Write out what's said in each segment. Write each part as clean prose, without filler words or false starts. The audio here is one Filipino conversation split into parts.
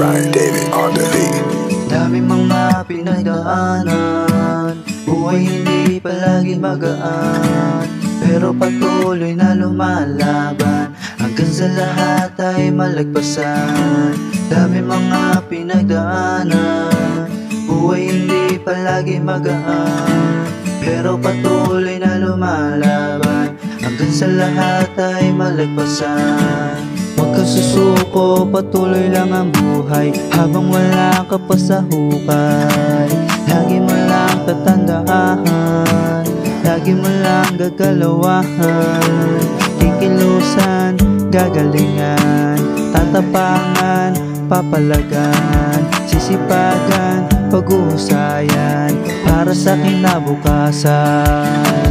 Ryan David on the beat. Dami mga pinagdaanan, buhay hindi palagi magaan, pero patuloy na lumalaban, hanggang sa lahat ay malagpasan. Dami mga pinagdaanan, buhay hindi palagi magaan, pero patuloy na lumalaban, hanggang sa lahat ay malagpasan. Huwag ka susuko, patuloy lang ang buhay, habang wala ka pa sa hukay. Lagi mo lang tatandaan, lagi mo lang gagalawahan, kikilusan, gagalingan, tatapangan, papalagan, sisipagan, pag-uusayan, para sa kinabukasan.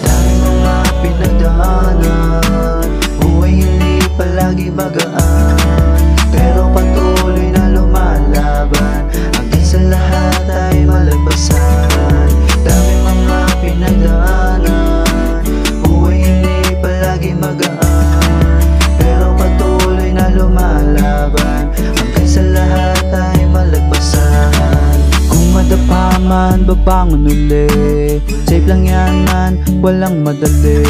Dami mga pinagdaanan, buhay hindi palagi magaan, pero patuloy na lumalaban, hanggang sa lahat ay malagpasan. Dami mga pinagdaanan, buhay hindi palagi magaan, pero patuloy na lumalaban, hanggang sa lahat ay malagpasan. Kung madapa man, babangon uli, safe lang yan man, walang madali.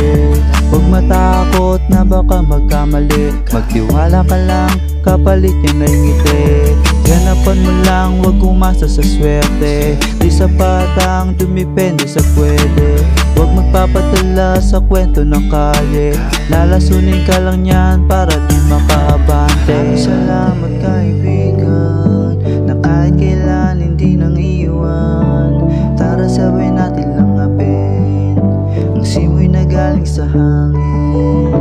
Huwag matakot na baka magkamali, magtiwala ka lang, kapalit yan ay ngiti. Ganapan mo lang, huwag umasa sa swerte, di sapat ang dumipende sa pwede. Huwag magpapatala sa kwento ng kalye, lalasunin ka lang yan para di makaabante. Salamat kaibigan, na kahit kailan hindi nang iwan, tara sabay natin langapin ang simoy na galing sa hangin,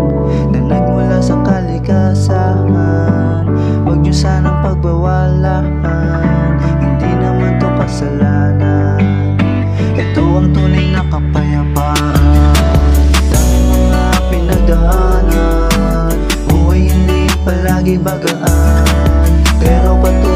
na nagmula sa kalikasan. Huwag niyo sanang pagbawalan, hindi naman to kasalanan, ito ang tunay na kapayapaan. Dami mga pinagdaanan, buhay hindi palagi magaan, pero patuloy